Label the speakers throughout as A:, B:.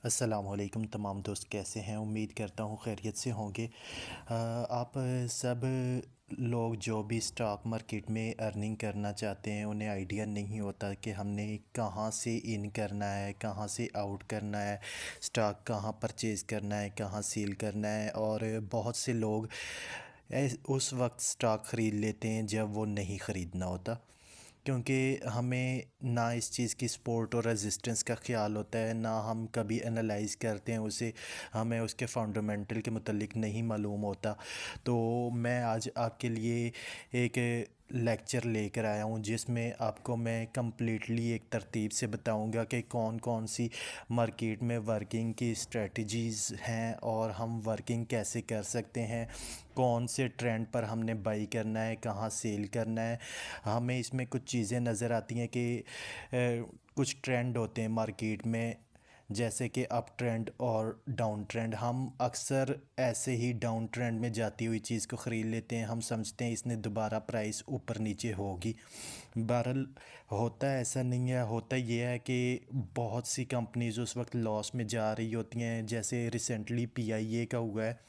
A: अस्सलामुअलैकुम तमाम दोस्त, कैसे हैं? उम्मीद करता हूँ खैरियत से होंगे। आप सब लोग जो भी स्टॉक मार्केट में अर्निंग करना चाहते हैं, उन्हें आइडिया नहीं होता कि हमने कहाँ से इन करना है, कहाँ से आउट करना है, स्टॉक कहाँ परचेज़ करना है, कहाँ सेल करना है। और बहुत से लोग उस वक्त स्टॉक ख़रीद लेते हैं जब वो नहीं ख़रीदना होता, क्योंकि हमें ना इस चीज़ की सपोर्ट और रेजिस्टेंस का ख़्याल होता है, ना हम कभी एनालाइज़ करते हैं उसे, हमें उसके फंडामेंटल के मुतल्लिक नहीं मालूम होता। तो मैं आज आपके लिए एक लेक्चर लेकर आया हूँ जिसमें आपको मैं कम्प्लीटली एक तरतीब से बताऊँगा कि कौन कौन सी मार्केट में वर्किंग की स्ट्रेटजीज़ हैं और हम वर्किंग कैसे कर सकते हैं, कौन से ट्रेंड पर हमने बाई करना है, कहाँ सेल करना है। हमें इसमें कुछ चीज़ें नज़र आती हैं कि कुछ ट्रेंड होते हैं मार्केट में, जैसे कि अप ट्रेंड और डाउन ट्रेंड। हम अक्सर ऐसे ही डाउन ट्रेंड में जाती हुई चीज़ को ख़रीद लेते हैं, हम समझते हैं इसने दोबारा प्राइस ऊपर नीचे होगी। बहरहाल होता ऐसा नहीं है। होता ये है कि बहुत सी कंपनीज उस वक्त लॉस में जा रही होती हैं, जैसे रिसेंटली पीआईए का हुआ है,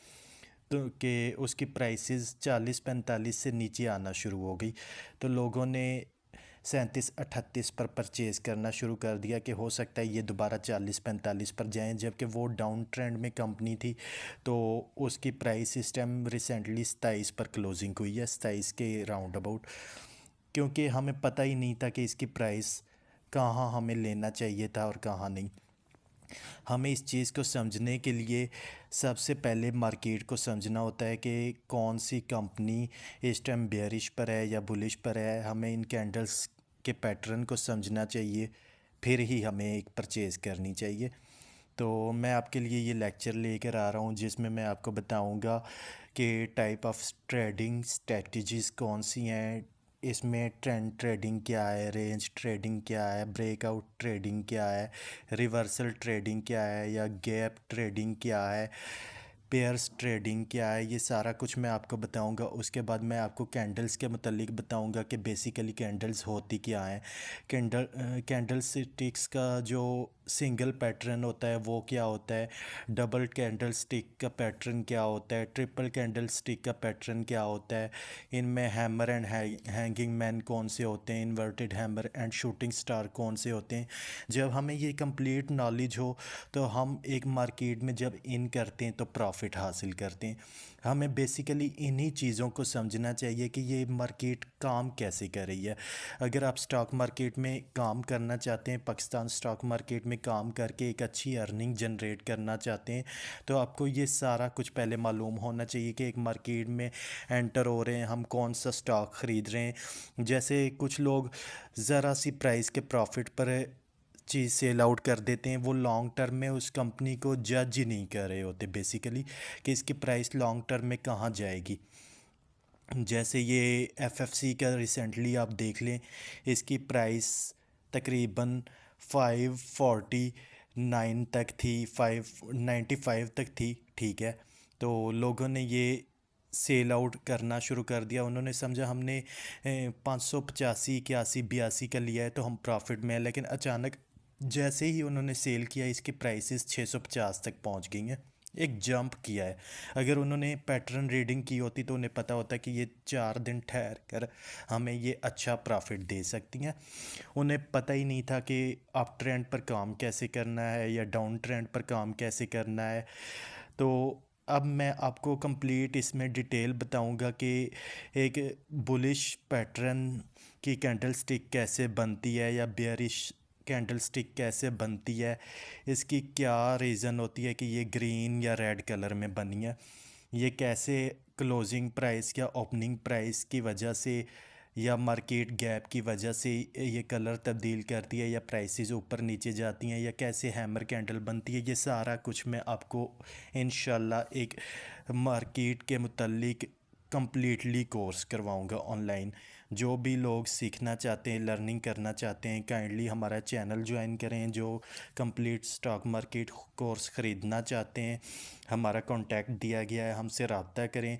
A: तो कि उसकी प्राइसेस 40-45 से नीचे आना शुरू हो गई। तो लोगों ने 37-38 पर परचेज़ करना शुरू कर दिया कि हो सकता है ये दोबारा 40-45 पर जाएं, जबकि वो डाउन ट्रेंड में कंपनी थी। तो उसकी प्राइस इस टाइम रिसेंटली 27 पर क्लोजिंग हुई है, 27 के राउंड अबाउट। क्योंकि हमें पता ही नहीं था कि इसकी प्राइस कहाँ हमें लेना चाहिए था और कहाँ नहीं। हमें इस चीज़ को समझने के लिए सबसे पहले मार्केट को समझना होता है कि कौन सी कंपनी इस टाइम बेयरिश पर है या बुलिश पर है। हमें इन कैंडल्स के पैटर्न को समझना चाहिए, फिर ही हमें एक परचेज़ करनी चाहिए। तो मैं आपके लिए ये लेक्चर लेकर आ रहा हूँ जिसमें मैं आपको बताऊँगा कि टाइप ऑफ ट्रेडिंग स्ट्रेटजीज़ कौन सी हैं, इसमें ट्रेंड ट्रेडिंग क्या है, रेंज ट्रेडिंग क्या है, ब्रेकआउट ट्रेडिंग क्या है, रिवर्सल ट्रेडिंग क्या है या गैप ट्रेडिंग क्या है, पेयर्स ट्रेडिंग क्या है। ये सारा कुछ मैं आपको बताऊंगा। उसके बाद मैं आपको कैंडल्स के मुतालिक बताऊंगा कि बेसिकली कैंडल्स होती क्या हैं। कैंडल स्टिक्स का जो सिंगल पैटर्न होता है वो क्या होता है, डबल कैंडल स्टिक का पैटर्न क्या होता है, ट्रिपल कैंडल स्टिक का पैटर्न क्या होता है, इनमें हैमर एंड हैंगिंग मैन कौन से होते हैं, inverted hammer and shooting star कौन से होते हैं। जब हमें ये कंप्लीट नॉलेज हो तो हम एक मार्केट में जब इन करते हैं तो प्रॉफिट हासिल करते हैं। हमें बेसिकली इन्हीं चीज़ों को समझना चाहिए कि ये मार्केट काम कैसे कर रही है। अगर आप स्टॉक मार्केट में काम करना चाहते हैं, पाकिस्तान स्टॉक मार्केट में काम करके एक अच्छी अर्निंग जनरेट करना चाहते हैं, तो आपको ये सारा कुछ पहले मालूम होना चाहिए कि एक मार्केट में एंटर हो रहे हैं, हम कौन सा स्टॉक ख़रीद रहे हैं। जैसे कुछ लोग ज़रा सी प्राइस के प्रॉफिट पर चीज़ सेल आउट कर देते हैं, वो लॉन्ग टर्म में उस कंपनी को जज ही नहीं कर रहे होते बेसिकली कि इसकी प्राइस लॉन्ग टर्म में कहाँ जाएगी। जैसे ये एफएफसी का रिसेंटली आप देख लें, इसकी प्राइस तकरीबन 549 तक थी, 595 तक थी, ठीक है। तो लोगों ने ये सेल आउट करना शुरू कर दिया। उन्होंने समझा हमने 585 81 82 का लिया है तो हम प्रॉफिट में है, लेकिन अचानक जैसे ही उन्होंने सेल किया इसकी प्राइसेस 650 तक पहुंच गई हैं, एक जंप किया है। अगर उन्होंने पैटर्न रीडिंग की होती तो उन्हें पता होता कि ये 4 दिन ठहर कर हमें ये अच्छा प्रॉफिट दे सकती हैं। उन्हें पता ही नहीं था कि अप ट्रेंड पर काम कैसे करना है या डाउन ट्रेंड पर काम कैसे करना है। तो अब मैं आपको कंप्लीट इसमें डिटेल बताऊंगा कि एक बुलिश पैटर्न की कैंडल स्टिक कैसे बनती है या बेयरिश कैंडल स्टिक कैसे बनती है, इसकी क्या रीज़न होती है कि ये ग्रीन या रेड कलर में बनी है, ये कैसे क्लोजिंग प्राइस या ओपनिंग प्राइस की वजह से या मार्केट गैप की वजह से ये कलर तब्दील करती है या प्राइसेस ऊपर नीचे जाती हैं, या कैसे हैमर कैंडल बनती है। ये सारा कुछ मैं आपको इंशाल्लाह एक मार्केट के मुतल्लिक कम्प्लीटली कोर्स करवाऊंगा ऑनलाइन। जो भी लोग सीखना चाहते हैं, लर्निंग करना चाहते हैं, काइंडली हमारा चैनल ज्वाइन करें। जो कंप्लीट स्टॉक मार्केट कोर्स ख़रीदना चाहते हैं, हमारा कांटेक्ट दिया गया है, हमसे रब्ता करें।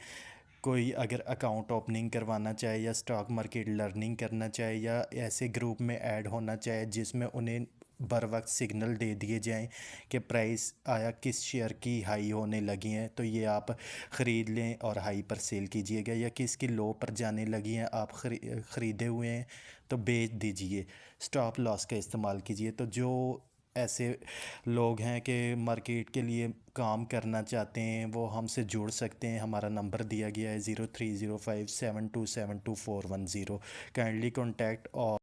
A: कोई अगर अकाउंट ओपनिंग करवाना चाहे या स्टॉक मार्केट लर्निंग करना चाहे या ऐसे ग्रुप में ऐड होना चाहे जिसमें उन्हें बर वक्त सिग्नल दे दिए जाएं कि प्राइस आया किस शेयर की हाई होने लगी हैं तो ये आप ख़रीद लें और हाई पर सेल कीजिएगा, या किसकी लो पर जाने लगी हैं आप ख़रीदे हुए हैं तो बेच दीजिए। स्टॉप लॉस का इस्तेमाल कीजिए। तो जो ऐसे लोग हैं कि मार्केट के लिए काम करना चाहते हैं वो हमसे जुड़ सकते हैं। हमारा नंबर दिया गया है 0305727241 काइंडली कॉन्टैक्ट। और